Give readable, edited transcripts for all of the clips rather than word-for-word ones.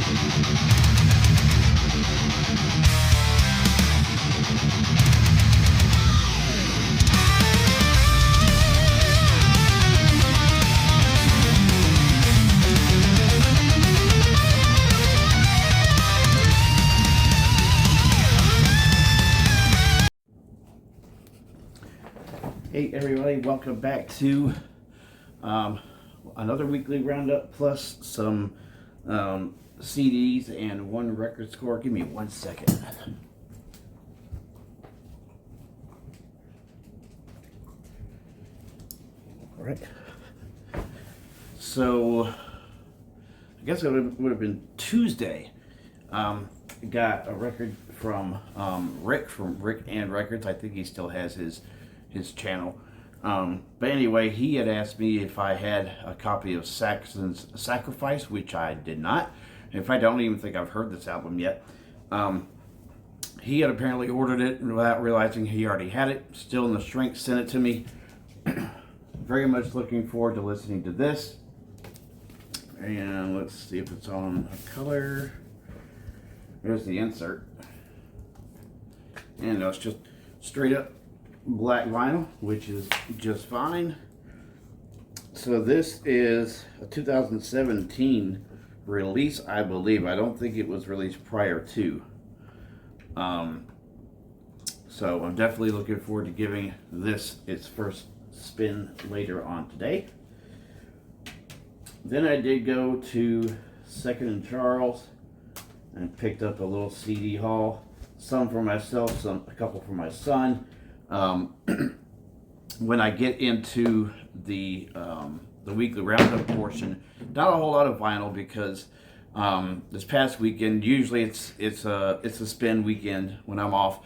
Hey everybody, welcome back to another weekly roundup plus some CDs and one record score. Give me 1 second. All right. So I guess it would have been Tuesday. Got a record from Rick and Records. I think he still has his channel. But anyway, he had asked me if I had a copy of Saxon's Sacrifice, which I did not. In fact, I don't even think I've heard this album yet. He had apparently ordered it without realizing he already had it. Still in the shrink, sent it to me. Very much looking forward to listening to this. And let's see if it's on a color. There's the insert. And it's just straight up black vinyl, which is just fine. So this is a 2017 release, I believe. I don't think it was released prior to. So I'm definitely looking forward to giving this its first spin later on today. Then I did go to Second and Charles and picked up a little CD haul. Some for myself, a couple for my son. When I get into the weekly roundup portion, not a whole lot of vinyl because this past weekend, usually it's a spin weekend when I'm off,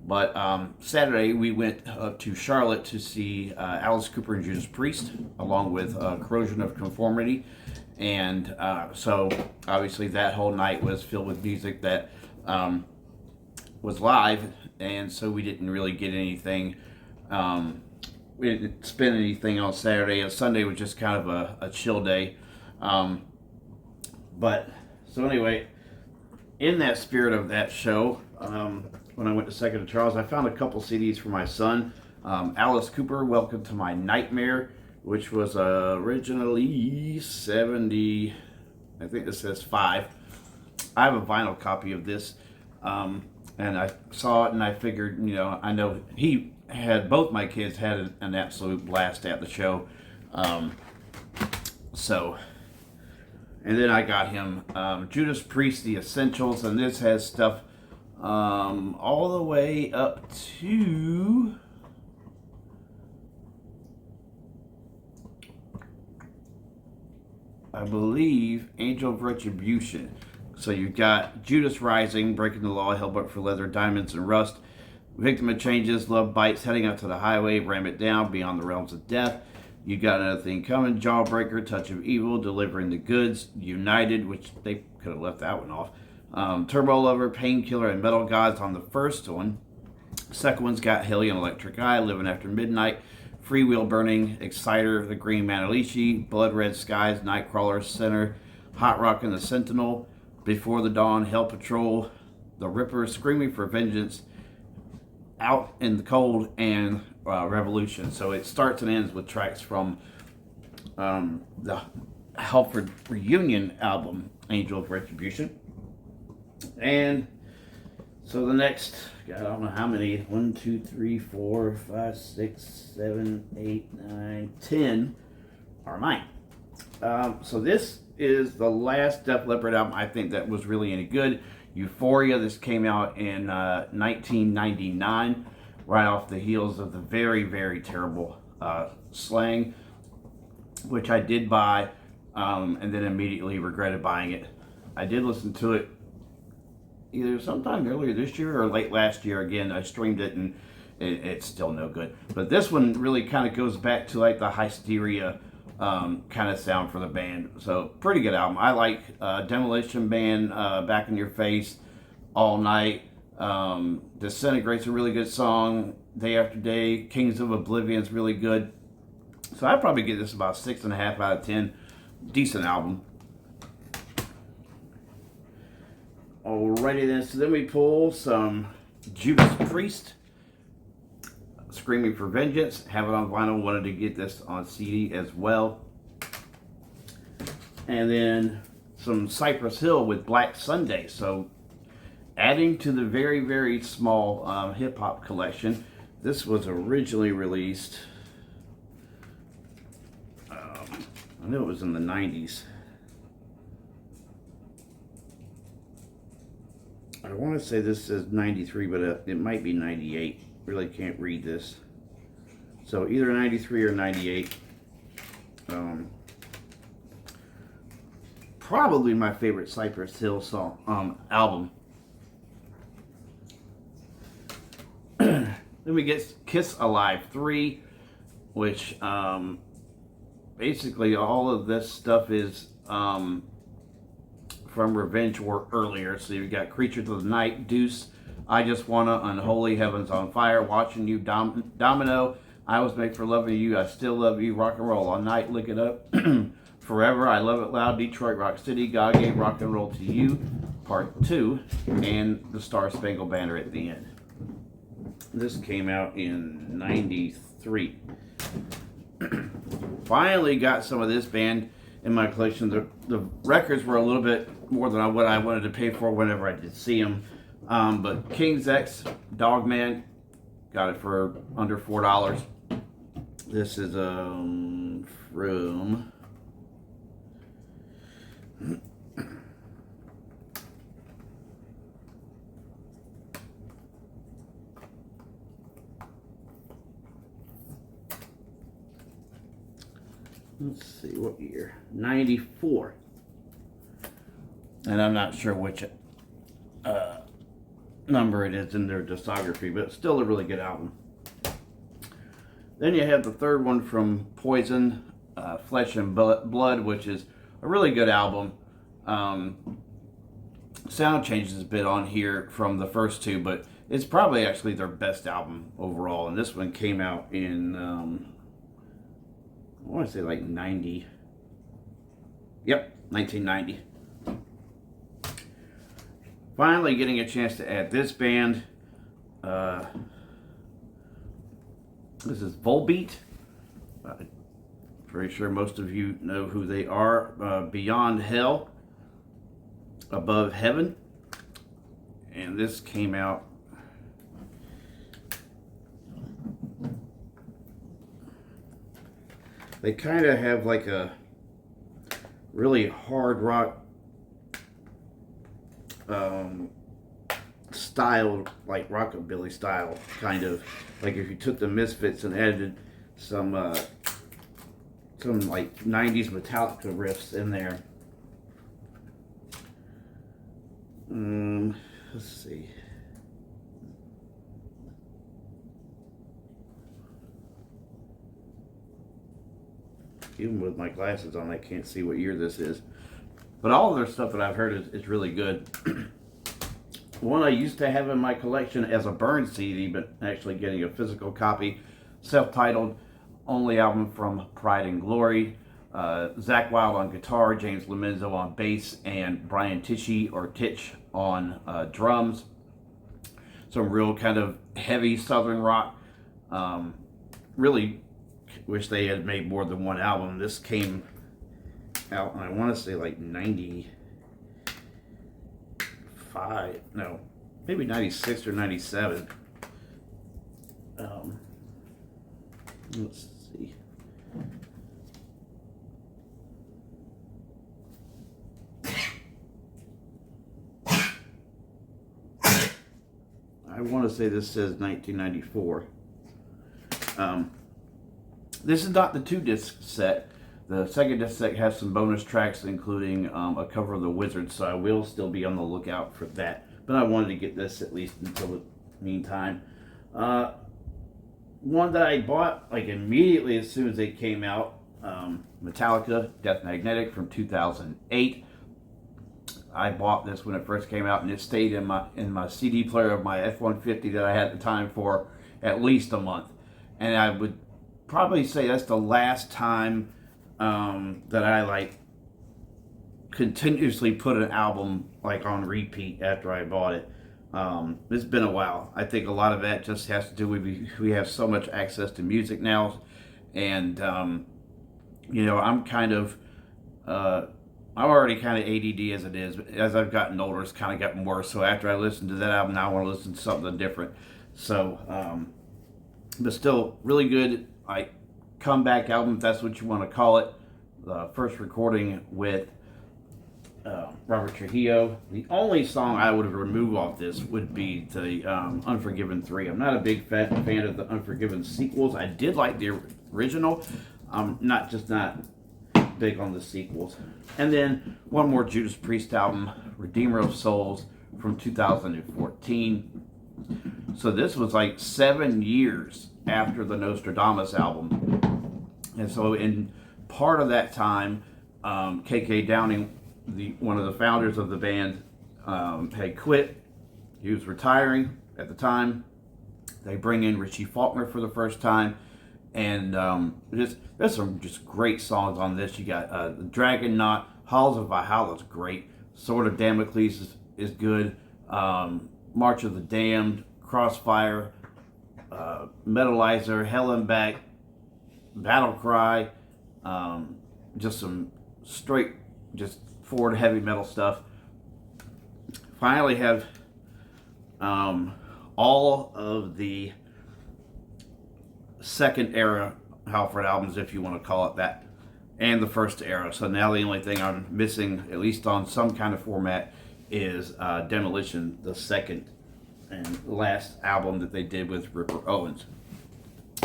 but Saturday we went up to Charlotte to see Alice Cooper and Judas Priest along with Corrosion of Conformity, and so obviously that whole night was filled with music that was live, and so we didn't really get anything. We didn't spend anything on Saturday. And Sunday was just kind of a chill day. But so anyway, in that spirit of that show, when I went to Second and Charles, I found a couple CDs for my son. Alice Cooper, Welcome to My Nightmare, which was originally 70, I think this says 5. I have a vinyl copy of this. And I saw it and I figured, I know both my kids had an absolute blast at the show. And then I got him Judas Priest, The Essentials, and this has stuff all the way up to I believe Angel of Retribution. So you've got Judas Rising, Breaking the Law, Hellbent for Leather, Diamonds and Rust, Victim of Changes, Love Bites, Heading Out to the Highway, Ram It Down, Beyond the Realms of Death. You got Another Thing Coming, Jawbreaker, Touch of Evil, Delivering the Goods, United, which they could have left that one off. Turbo Lover, Painkiller, and Metal Gods on the first one. Second one's got Hellion Electric Eye, Living After Midnight, Free Wheel Burning, Exciter, The Green Manalishi, Blood Red Skies, Nightcrawler, Center, Hot Rock and the Sentinel, Before the Dawn, Hell Patrol, The Ripper, Screaming for Vengeance, Out in the Cold, and Revolution. So it starts and ends with tracks from the Halford Reunion album, Angel of Retribution. And so the next, I don't know how many, 1, 2, 3, 4, 5, 6, 7, 8, 9, 10 are mine. So this is the last Def Leppard album I think that was really any good. Euphoria, this came out in 1999, right off the heels of the very, very terrible Slang, which I did buy and then immediately regretted buying it. I did listen to it either sometime earlier this year or late last year. Again, I streamed it and it's still no good. But this one really kind of goes back to like the Hysteria kind of sound for the band. So pretty good album. I like Demolition Man, Back in Your Face, All Night. Disintegrate's a really good song. Day After Day, Kings of Oblivion's really good. So I'd probably give this about 6.5 out of 10. Decent album. Alrighty then, so then we pull some Judas Priest, Screaming for Vengeance. Have it on vinyl, wanted to get this on CD as well. And then some Cypress Hill with Black Sunday. So adding to the very, very small hip-hop collection. This was originally released, I know it was in the 90s. I want to say this says 93, but it might be 98. Really can't read this. So either 93 or 98. Probably my favorite Cypress Hill song album. Then we get Kiss Alive 3, which basically all of this stuff is from Revenge or earlier. So you've got Creatures of the Night, Deuce, I Just Wanna, Unholy, Heaven's on Fire, Watching You, Domino, I Was Made for Loving You, I Still Love You, Rock and Roll All Night, Lick It Up, Forever, I Love It Loud, Detroit Rock City, God Gave Rock and Roll to You, Part 2, and the Star Spangled Banner at the end. This came out in 93. Finally got some of this band in my collection. The records were a little bit more than what I wanted to pay for whenever I did see them. But King's X, Dogman, got it for under $4. This is from... Let's see, what year? 94. And I'm not sure which number it is in their discography, but it's still a really good album. Then you have the third one from Poison, Flesh and Blood, which is a really good album. Sound changes a bit on here from the first two, but it's probably actually their best album overall. And this one came out in... I want to say like 90. Yep, 1990. Finally getting a chance to add this band. This is Volbeat. Pretty sure most of you know who they are. Beyond Hell, Above Heaven. And this came out... They kind of have like a really hard rock style, like rockabilly style, kind of. Like if you took the Misfits and added some like 90s Metallica riffs in there. Let's see. Even with my glasses on, I can't see what year this is. But all of their stuff that I've heard is really good. One I used to have in my collection as a burn CD, but actually getting a physical copy, self-titled, only album from Pride and Glory. Zakk Wylde on guitar, James Lomenzo on bass, and Brian Tichy, or Titch, on drums. Some real kind of heavy southern rock. Really wish they had made more than one album. This came out, I want to say like 95, no, maybe 96 or 97. Let's see. I want to say this says 1994. This is not the 2-disc set. The second disc set has some bonus tracks, including a cover of The Wizard, so I will still be on the lookout for that. But I wanted to get this at least until the meantime. One that I bought like immediately as soon as it came out, Metallica, Death Magnetic from 2008. I bought this when it first came out, and it stayed in my CD player of my F-150 that I had at the time for at least a month. And I would probably say that's the last time that I like continuously put an album like on repeat after I bought it. It's been a while. I think a lot of that just has to do with we have so much access to music now, and I'm kind of I'm already kind of ADD as it is, but as I've gotten older, it's kind of gotten worse. So after I listen to that album, now I want to listen to something different. So, but still really good, like comeback album, if that's what you want to call it. The first recording with Robert Trujillo. The only song I would remove off this would be the Unforgiven 3. I'm not a big fan of the Unforgiven sequels. I did like the original. I'm not big on the sequels. And then one more Judas Priest album, Redeemer of Souls from 2014. So this was like 7 years after the Nostradamus album. And so in part of that time, K.K. Downing, one of the founders of the band, had quit. He was retiring at the time. They bring in Richie Faulkner for the first time. And there's some just great songs on this. You got Dragon Knot, Halls of Valhalla is great. Sword of Damocles is good. March of the Damned, Crossfire, Metalizer, Hell and Back, Battle Cry. Just some straight, just forward heavy metal stuff. Finally have all of the second era Halford albums, if you want to call it that, and the first era. So now the only thing I'm missing, at least on some kind of format, is Demolition, the second and last album that they did with Ripper Owens.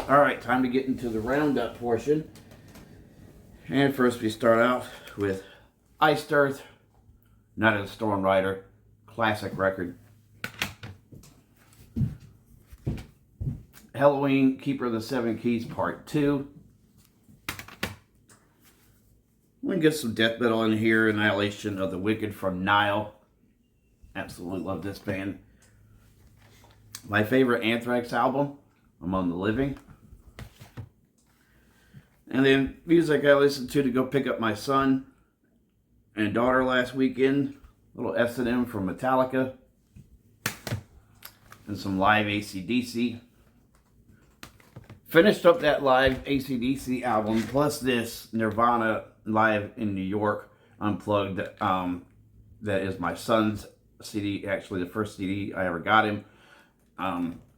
All right, time to get into the roundup portion. And first we start out with Iced Earth, Night of the Storm Rider, classic record. Halloween, Keeper of the Seven Keys, Part 2. We can get some death metal in here. Annihilation of the Wicked from Nile. Absolutely love this band. My favorite Anthrax album, Among the Living. And then music I listened to go pick up my son and daughter last weekend. A little S&M from Metallica. And some live AC/DC. Finished up that live AC/DC album, plus this Nirvana live in New York unplugged. That is my son's CD, actually the first CD I ever got him.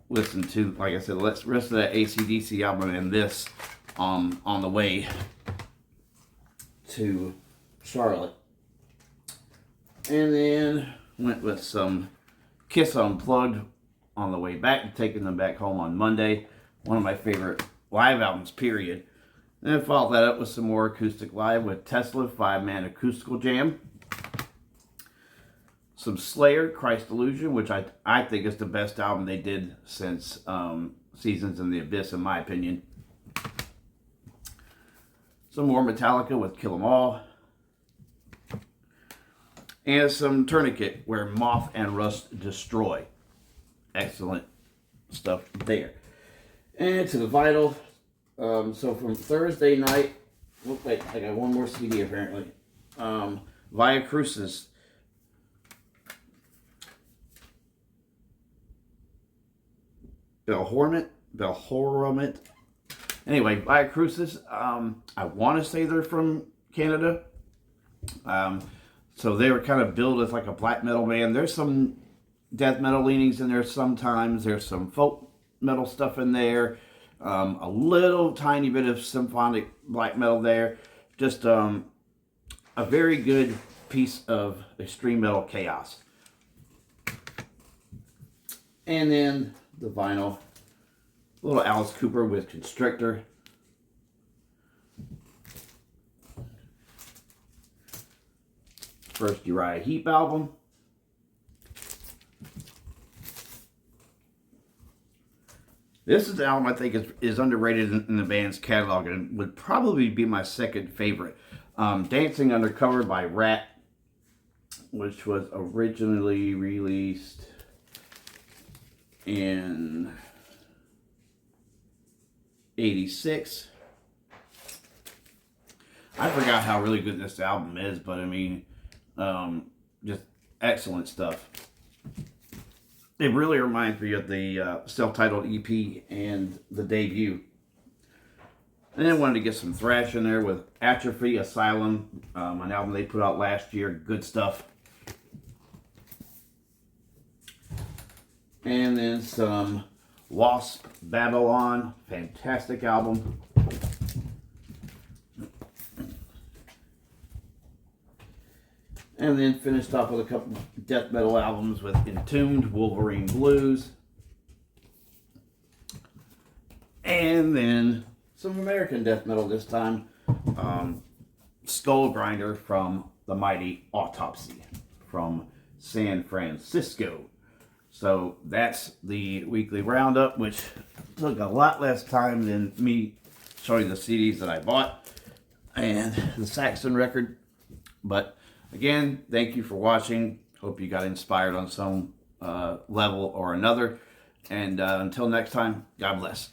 Listen to, like I said, the rest of that AC/DC album and this on the way to Charlotte. And then went with some Kiss Unplugged on the way back, taking them back home on Monday. One of my favorite live albums, period. And then followed that up with some more acoustic live with Tesla, 5-man acoustical jam. Some Slayer, Christ Illusion, which I think is the best album they did since Seasons in the Abyss, in my opinion. Some more Metallica with Kill 'Em All. And some Tourniquet, Where Moth and Rust Destroy. Excellent stuff there. And to the vinyl. So from Thursday night, wait, I got one more CD apparently. Via Crucis. Belhormet. Anyway, Via Crucis. I want to say they're from Canada. So they were kind of billed as like a black metal band. There's some death metal leanings in there sometimes. There's some folk metal stuff in there. A little tiny bit of symphonic black metal there. Just a very good piece of extreme metal chaos. And then the vinyl. A little Alice Cooper with Constrictor. First Uriah Heep album. This is the album I think is underrated in the band's catalog and would probably be my second favorite. Dancing Undercover by Rat, which was originally released in '86. I forgot how really good this album is, but I mean, Just excellent stuff. It really reminds me of the self-titled EP and the debut. And then wanted to get some thrash in there with Atrophy Asylum, an album they put out last year. Good stuff. And then some Wasp Babylon, fantastic album. And then finished off with a couple death metal albums with Entombed, Wolverine Blues. And then some American death metal this time. Skull Grinder from the mighty Autopsy from San Francisco. So that's the weekly roundup, which took a lot less time than me showing the CDs that I bought and the Saxon record. But again, thank you for watching. Hope you got inspired on some level or another. And until next time, God bless.